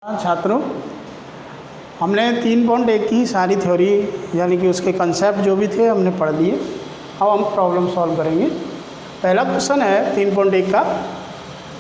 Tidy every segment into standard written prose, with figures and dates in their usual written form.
छात्रों, हमने 3.1 की सारी थ्योरी यानी कि उसके कंसेप्ट जो भी थे हमने पढ़ लिए। अब हम प्रॉब्लम सॉल्व करेंगे। पहला क्वेश्चन है 3.1 का।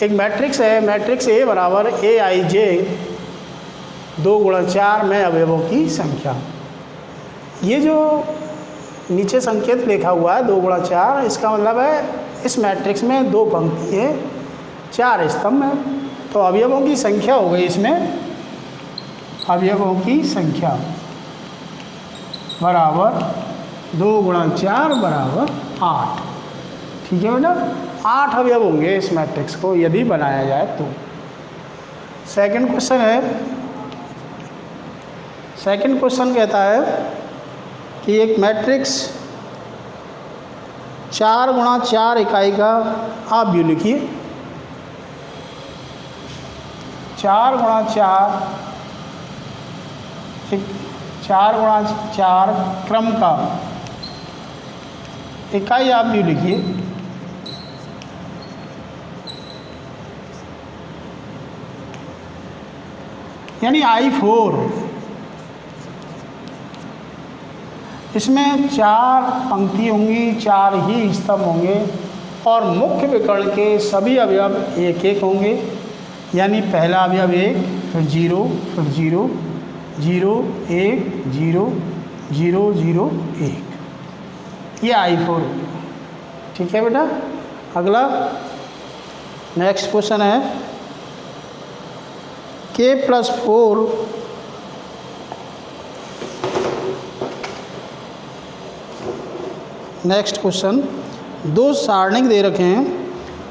एक मैट्रिक्स है, मैट्रिक्स ए बराबर ए आई जे 2 × 4 में अवयवों की संख्या। ये जो नीचे संकेत लिखा हुआ है 2 × 4, इसका मतलब है इस मैट्रिक्स में 2 पंक्ति है, 4 स्तंभ है, तो अवयवों की संख्या हो गई इसमें, अवयवों की संख्या बराबर 2 × 4 बराबर 8। ठीक है बेटा, 8 अवयव होंगे इस मैट्रिक्स को यदि बनाया जाए तो। सेकंड क्वेश्चन है, सेकंड क्वेश्चन कहता है कि एक मैट्रिक्स 4 × 4 इकाई का आप व्यू लिखिए। 4 × 4 क्रम का इकाई आप व्यू लिखिए। यानी I4। इसमें 4 पंक्ति होंगी, 4 ही स्तंभ होंगे और मुख्य विकर्ण के सभी अवयव 1-1 होंगे। यानी पहला अवयव 1, फिर 0, फिर 0, 0, 1, 0, 0, 0, 1। ये I4। ठीक है बेटा। अगला नेक्स्ट क्वेश्चन है K+4 नेक्स्ट क्वेश्चन, 2 सारणिक दे रखे हैं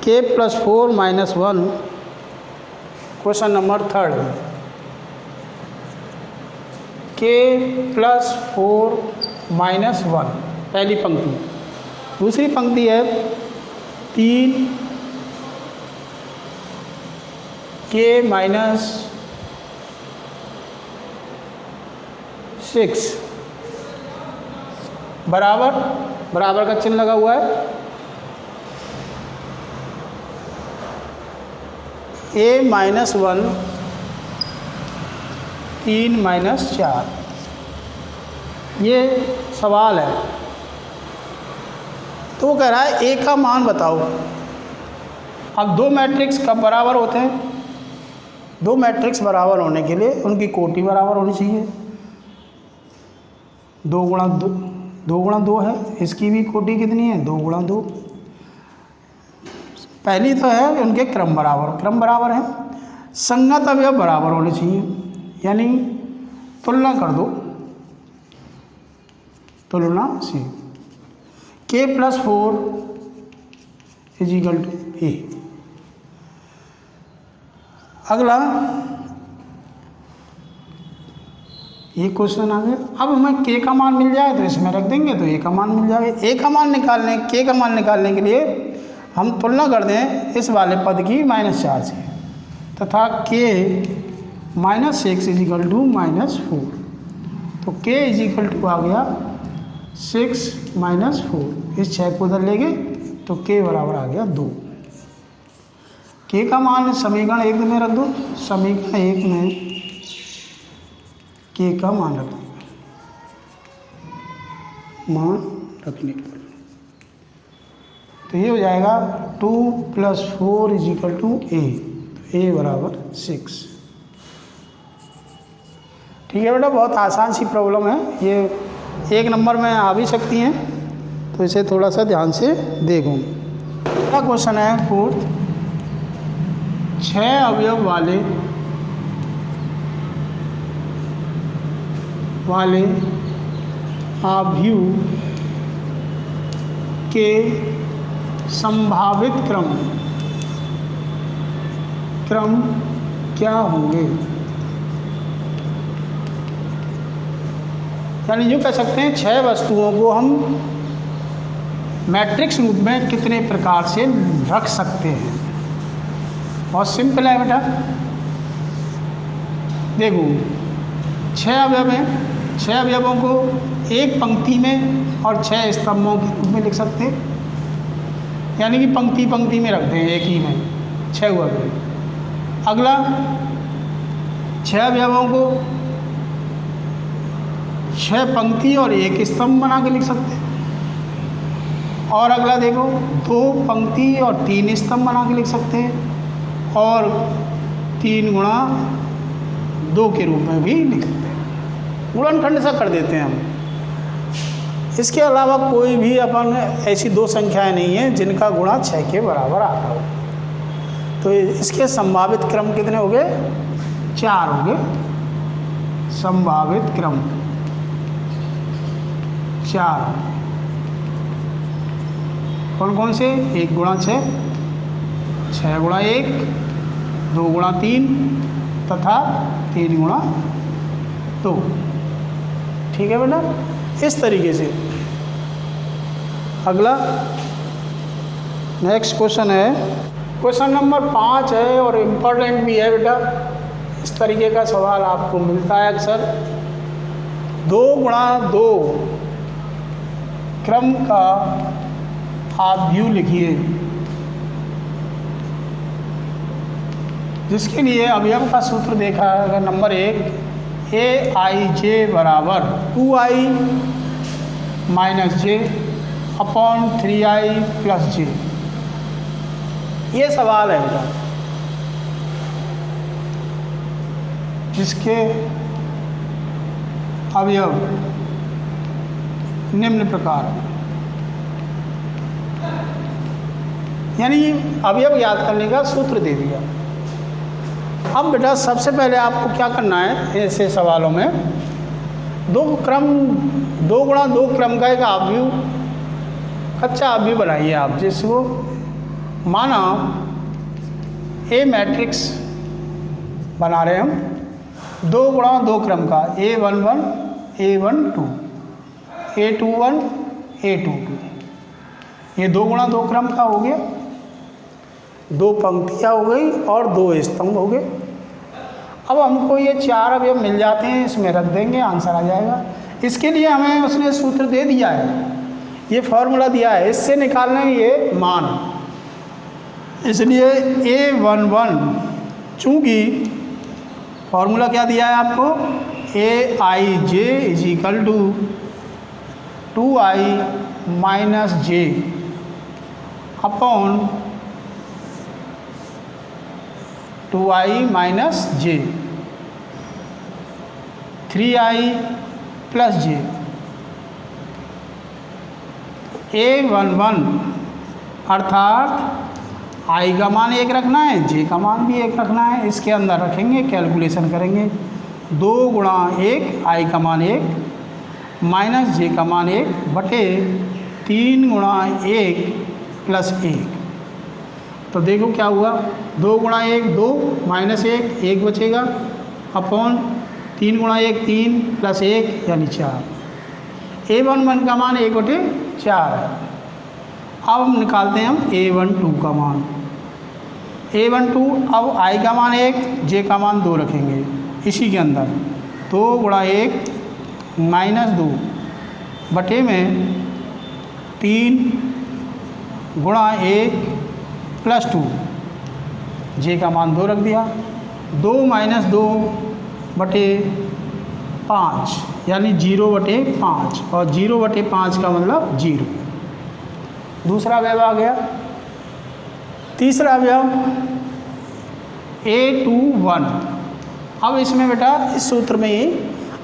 K+4 - 1। क्वेश्चन नंबर 3, K+4 - 1 पहली पंक्ति। दूसरी पंक्ति है 3 K - 6 बराबर, बराबर का चिन्ह लगा हुआ है, A - 1 3 - 4। ये सवाल है। तो वो कह रहा है A का मान बताओ। अब 2 मैट्रिक्स कब बराबर होते हैं? 2 मैट्रिक्स बराबर होने के लिए उनकी कोटि बराबर होनी चाहिए। 2 × 2 है, इसकी भी कोटि कितनी है? 2 × 2। पहली तो है उनके क्रम बराबर, क्रम बराबर है। संगत अवयव बराबर होने चाहिए, यानी तुलना कर दो, तुलना से K+4 = A। अगला ये क्वेश्चन आ गया। अब हमें K का मान मिल जाए तो इसमें रख देंगे तो A का मान मिल जाएगा। A का मान निकालने, K का मान निकालने के लिए हम तुलना कर दें इस वाले पद की -4 से, तथा K - 6 = -4। तो K = आ गया 6 - 4। इस 6 को उधर ले गए तो K बराबर आ गया 2। K का मान समीकरण 1 में रख दो, समीकरण 1 में K का मान रखने पर तो ये हो जाएगा 2 + 4 = A। तो A बराबर 6। ठीक है बेटा, बहुत आसान सी प्रॉब्लम है ये, 1 नंबर में आ भी सकती हैं, तो इसे थोड़ा सा ध्यान से देखो। अगला क्वेश्चन है 4th, 6 अवयव वाले आव्यूह के संभावित क्रम क्या होंगे? यानी यूँ कह सकते हैं 6 वस्तुओं को हम मैट्रिक्स रूप में कितने प्रकार से रख सकते हैं। बहुत सिंपल है बेटा। देखो 6 अवयव हैं, 6 अवयवों को एक पंक्ति में और 6 स्तंभों के रूप में लिख सकते हैं। यानी कि पंक्ति पंक्ति में रखते हैं एक ही में 6 हुआ। अगला 6 अवयवों को 6 पंक्ति और 1 स्तंभ बना के लिख सकते हैं। और अगला देखो 2 पंक्ति और 3 स्तंभ बना के लिख सकते हैं और 3 गुणा 2 के रूप में भी लिख सकते हैं। गुणनखंड सा कर देते हैं हम। इसके अलावा कोई भी अपन ऐसी 2 संख्याएं नहीं है जिनका गुणा 6 के बराबर आता हो। तो इसके संभावित क्रम कितने हो गए? 4 हो गए। संभावित क्रम 4। कौन कौन से? 1 गुणा 6, 6 गुणा 1, 2 गुणा 3 तथा 3 गुणा 2। ठीक है बेटा, इस तरीके से। अगला नेक्स्ट क्वेश्चन है, क्वेश्चन नंबर 5 है और इम्पोर्टेंट भी है बेटा। इस तरीके का सवाल आपको मिलता है अक्सर। 2 गुणा 2 क्रम का आप व्यू लिखिए, जिसके लिए अवयव का सूत्र देखा है। नंबर 1 aij बराबर 2i माइनस जे अपॉन 3i प्लस जे। ये सवाल है बेटा, जिसके अवयव निम्न प्रकार, यानी अवयव याद करने का सूत्र दे दिया। अब बेटा सबसे पहले आपको क्या करना है, ऐसे सवालों में 2 गुणा 2 क्रम का एक आव्यूह, कच्चा आव्यूह बनाइए आप। जिसको माना ए मैट्रिक्स बना रहे हम 2 गुणा 2 क्रम का, A11 A12 A21 A22। ये 2 गुणा 2 क्रम का हो गया। 2 पंक्तियाँ हो गई और 2 स्तंभ हो गए। अब हमको ये 4 अवयव मिल जाते हैं, इसमें रख देंगे, आंसर आ जाएगा। इसके लिए हमें उसने सूत्र दे दिया है, ये फॉर्मूला दिया है, इससे निकालना है ये मान। इसलिए A11, चूँकि फॉर्मूला क्या दिया है आपको, aij is equal to 2i minus J upon 2i minus j 3i plus j. A11 अर्थात i का मान 1 रखना है, j का मान भी 1 रखना है। इसके अंदर रखेंगे, कैलकुलेशन करेंगे। 2 गुणा 1, i का मान 1 माइनस j का मान 1 बटे 3 गुणा 1 प्लस 1। तो देखो क्या हुआ, 2 गुणा 1 2 माइनस 1 1 बचेगा अपॉन 3 गुणा 1 3 प्लस 1 यानी 4। A11 का मान 1 बटे 4 है। अब हम निकालते हैं हम A12 का मान। A12 अब i का मान 1, j का मान 2 रखेंगे इसी के अंदर। 2 गुणा 1 माइनस 2 बटे में 3 गुणा 1 प्लस 2, j का मान 2 रख दिया। 2 माइनस 2 बटे 5 यानी 0 बटे 5, और 0 बटे 5 का मतलब 0। दूसरा अवयव आ गया। तीसरा अवयव A21। अब इसमें बेटा इस सूत्र में ही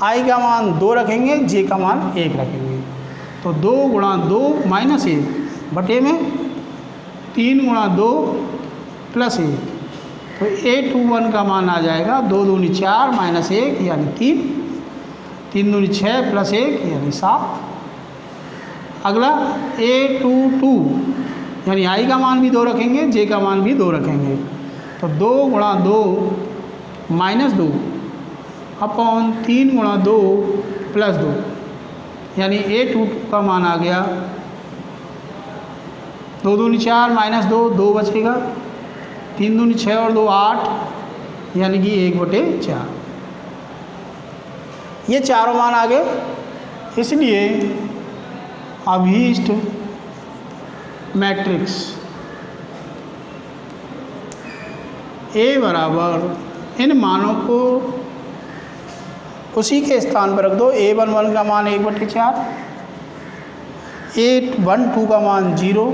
i का मान 2 रखेंगे, j का मान 1 रखेंगे। तो 2 गुणा 2 माइनस 1 बटे में 3 गुणा 2 प्लस 1। तो A21 का मान आ जाएगा 2 दूनी 4 माइनस 1 यानी 3, 3 दूनी 6 प्लस 1 यानी 7। अगला A22 यानी i का मान भी 2 रखेंगे, j का मान भी 2 रखेंगे। तो 2 गुणा 2 माइनस 2 अपॉन 3 गुणा 2 प्लस 2 यानी A22 का मान आ गया 2 दूनी 4 माइनस 2 2 बचेगा, 3 दूनी 6 और 2 8 यानी कि 1 बटे 4। ये चारों मान आ गए। इसलिए अभीष्ट मैट्रिक्स A बराबर इन मानों को उसी के स्थान पर रख दो। A11 का मान 1/4, A12 का मान 0,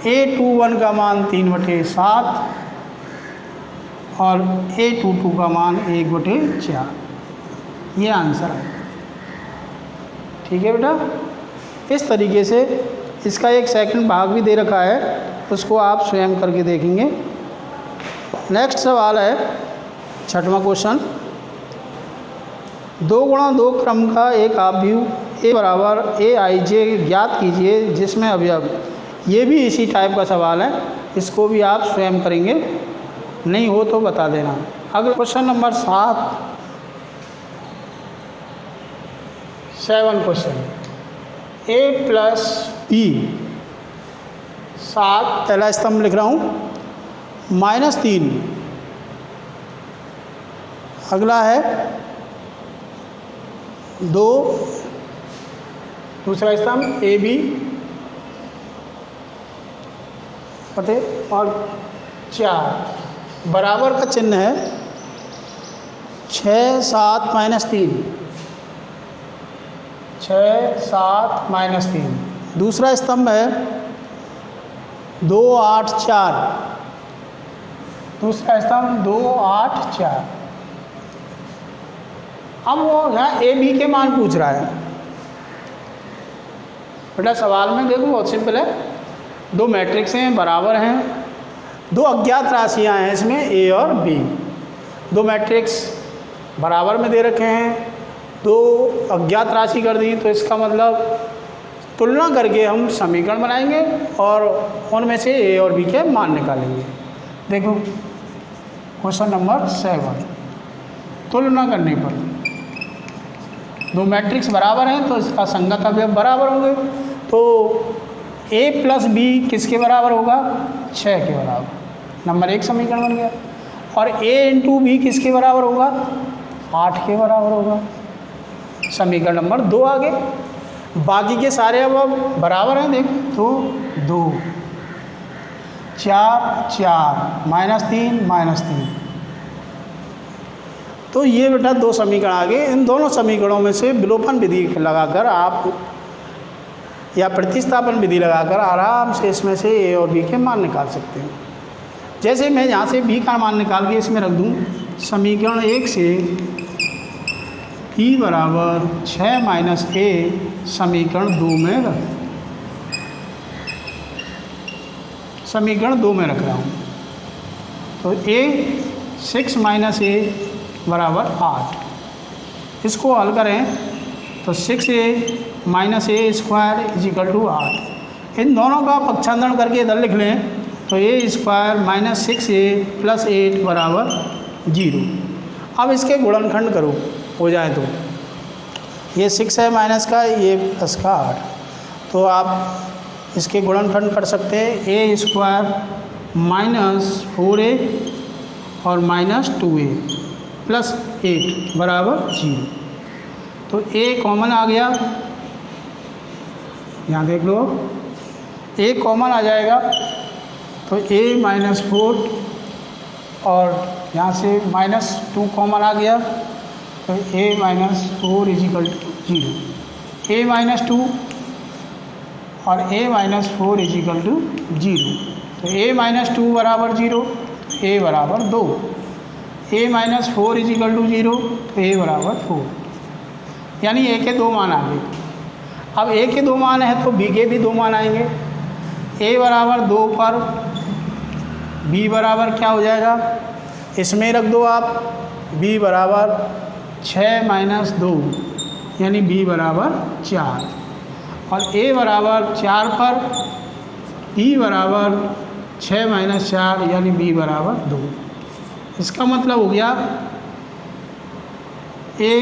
A21 का मान 3/7 और A22 का मान 1/4। ये आंसर है। ठीक है बेटा, इस तरीके से इसका एक सेकंड भाग भी दे रखा है, उसको आप स्वयं करके देखेंगे। नेक्स्ट सवाल है 6वां क्वेश्चन। 2x2 क्रम का एक आव्यूह A बराबर AIJ ज्ञात कीजिए जिसमें अवयव। ये भी इसी टाइप का सवाल है, इसको भी आप स्वयं करेंगे, नहीं हो तो बता देना। अगला question number 7 question. A + B 7 पहला स्तंभ लिख रहा हूँ, -3। अगला है 2 दूसरा स्तंभ AB और 4 बराबर का चिन्ह है 6 7 -3, 6 7 -3। दूसरा स्तंभ है 2 8 4, दूसरा स्तंभ 2 8 4। अब वो यहाँ ए बी के मान पूछ रहा है बेटा। सवाल में देखो बहुत सिंपल है, दो मैट्रिक्स हैं, बराबर हैं, दो अज्ञात राशियां हैं इसमें ए और बी। दो मैट्रिक्स बराबर में दे रखे हैं, दो अज्ञात राशि कर दी, तो इसका मतलब तुलना करके हम समीकरण बनाएंगे और उनमें से ए और बी के मान निकालेंगे। देखो क्वेश्चन नंबर 7, तुलना करने पर दो मैट्रिक्स बराबर हैं तो इसका संगत अवयव बराबर होंगे। तो A + B किसके बराबर होगा? 6 के बराबर। नंबर 1 समीकरण बन गया। और A × B किसके बराबर होगा? 8 के बराबर होगा। समीकरण नंबर 2 आ गए। बाकी के सारे अवयव बराबर हैं, देख तो 2 4 4 -3 -3। तो ये बेटा दो समीकरण आ गए। इन दोनों समीकरणों में से विलोपन विधि लगाकर आप या प्रतिस्थापन विधि लगाकर आराम से इसमें से ए और बी के मान निकाल सकते हैं। जैसे मैं यहाँ से बी का मान निकाल के इसमें रख दूँ, समीकरण 1 से b बराबर 6 - a समीकरण 2 में रख, समीकरण 2 में रख रहा हूँ। तो a 6 - a बराबर 8। इसको हल करें तो 6a - a² = 8। इन दोनों का पक्षांतरण करके इधर लिख लें तो a² - 6a + 8 बराबर 0। अब इसके गुणनखंड करो, हो जाए तो ये 6 है माइनस का, ये प्लस का 8। तो आप इसके गुणनखंड कर सकते हैं। a² - 4a और -2a + 8 बराबर 0। तो a कॉमन आ गया, यहाँ देख लो a कॉमन आ जाएगा। तो a - 4 और यहाँ से -2 कॉमन आ गया, तो a - 4 = 0। a - 2 और a - 4 = 0। तो a - 2 बराबर 0, a बराबर 2। a - 4 = 0, तो a बराबर 4। यानी a के 2 मान आ गए। अब a के 2 मान है तो b के भी 2 मान आएंगे। a बराबर 2 पर b बराबर क्या हो जाएगा, इसमें रख दो आप, b बराबर 6 - 2 यानी b बराबर 4। और a बराबर 4 पर b बराबर 6 - 4 यानी b बराबर 2। इसका मतलब हो गया a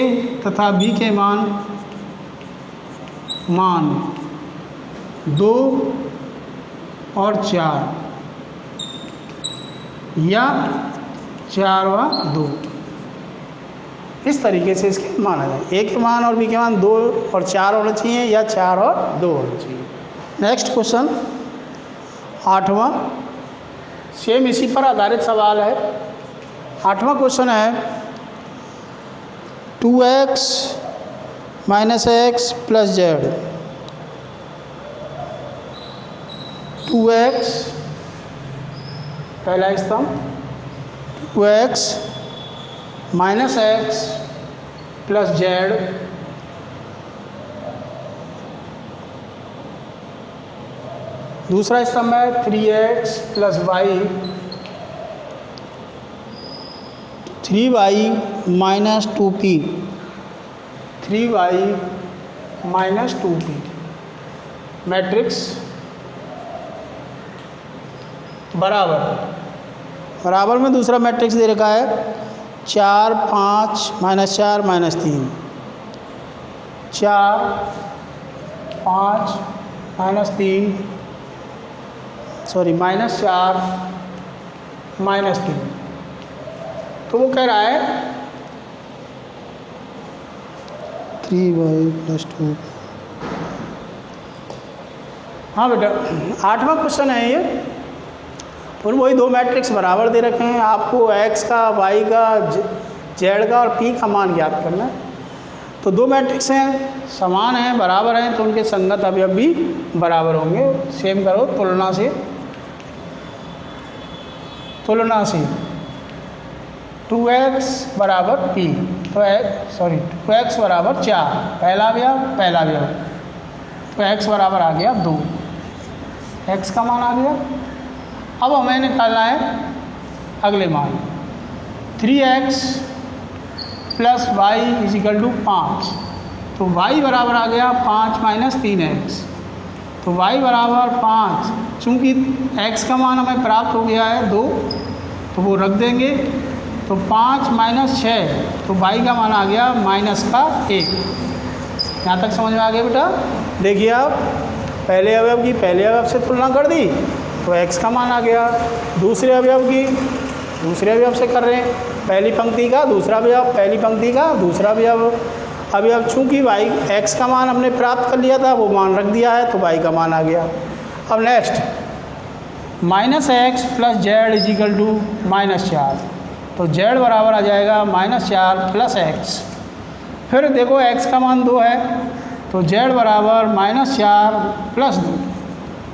तथा b के मान 2 और 4 या 4 व 2। इस तरीके से इसके मान आ जाए। a के मान और b के मान 2 और 4 होने चाहिए या 4 और 2 होने चाहिए। नेक्स्ट क्वेश्चन 8वां, सेम इसी पर आधारित सवाल है। 8वां क्वेश्चन है 2x minus x plus Z, 2x पहला स्तंभ, 2x minus x plus Z, दूसरा स्तंभ है 3x plus y, 3y minus 2p, 3y minus 2p। Matrix बराबर में दूसरा मैट्रिक्स दे रखा है 4 5 minus 4 minus 3, 4 5 minus 3 minus 4 minus 3। तो वो कह रहा है 3y प्लस 2। हाँ बेटा 8वां क्वेश्चन है ये। और वही दो मैट्रिक्स बराबर दे रखे हैं, आपको x का, y का, z का और p का मान ज्ञात करना है। तो दो मैट्रिक्स हैं, समान हैं, बराबर हैं, तो उनके संगत अवयव भी बराबर होंगे। सेम करो तुलना से 2x बराबर p, तो 2x बराबर 4, पहला अवयव, तो x बराबर आ गया 2, x का मान आ गया। अब हमें निकालना है अगले मान, 3x plus Y is equal to 5, तो y बराबर आ गया 5 माइनस 3x, तो y बराबर 5। चूँकि x का मान हमें प्राप्त हो गया है 2, तो वो रख देंगे, तो 5 माइनस 6, तो y का मान आ गया माइनस का 1। यहाँ तक समझ में आ गया बेटा। देखिए आप पहले अवयव की पहले अवयव से तुलना कर दी तो x का मान आ गया, दूसरे अवयव की दूसरे अवयव से कर रहे हैं, पहली पंक्ति का दूसरा अवयव, पहली पंक्ति का दूसरा अवयव। चूँकि y x का मान हमने प्राप्त कर लिया था, वो मान रख दिया है, तो y का मान आ गया। अब next minus x plus z equal to minus 4, तो z बराबर आ जाएगा माइनस 4 प्लस एक्स। फिर देखो x का मान 2 है, तो z बराबर माइनस 4 प्लस 2,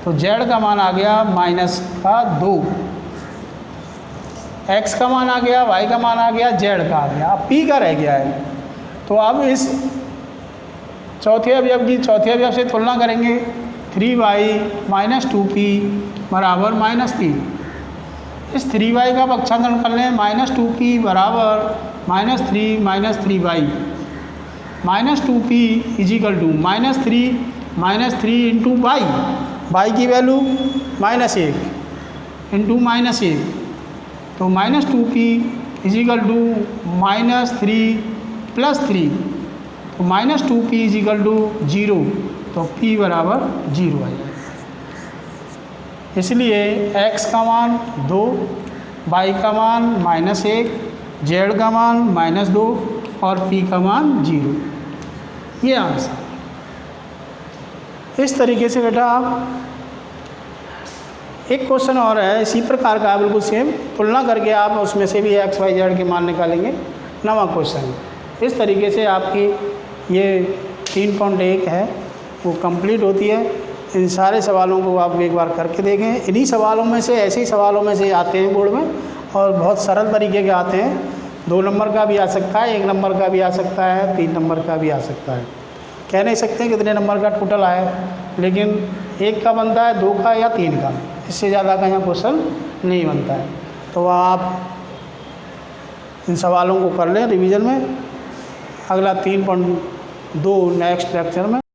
तो z का मान आ गया माइनस का 2, x का मान आ गया, y का मान आ गया, z का आ गया, अब p का रह गया है। तो अब इस चौथे अवयव से तुलना करेंगे, 3y माइनस 2p बराबर माइनस 3। इस 3y का पक्षांतरण कर लें, माइनस 2p बराबर minus 3 minus 3y, minus 2p equal to minus 3 into y की वैल्यू माइनस 1 इंटू माइनस 1, तो minus 2p equal to minus 3 plus 3, तो माइनस 2p इजिकल टू 0, तो p बराबर 0 है। इसलिए x का मान 2, y का मान माइनस 1, z का मान माइनस 2 और p का मान 0। ये आंसर। इस तरीके से बेटा आप एक क्वेश्चन और है इसी प्रकार का, बिल्कुल सेम, तुलना करके आप उसमें से भी x y z के मान निकालेंगे। 9वां क्वेश्चन इस तरीके से आपकी ये 3.1 है वो कंप्लीट होती है। इन सारे सवालों को आप एक बार करके देखें। इन्हीं सवालों में से, ऐसे ही सवालों में से आते हैं बोर्ड में, और बहुत सरल तरीके के आते हैं। 2 नंबर का भी आ सकता है, 1 नंबर का भी आ सकता है, 3 नंबर का भी आ सकता है। कह नहीं सकते कितने नंबर का टोटल आया, लेकिन 1 का बनता है, 2 का या 3 का, इससे ज़्यादा का यहाँ क्वेश्चन नहीं बनता है। तो आप इन सवालों को कर लें रिवीजन में। अगला 3.2 नेक्स्ट लेक्चर में।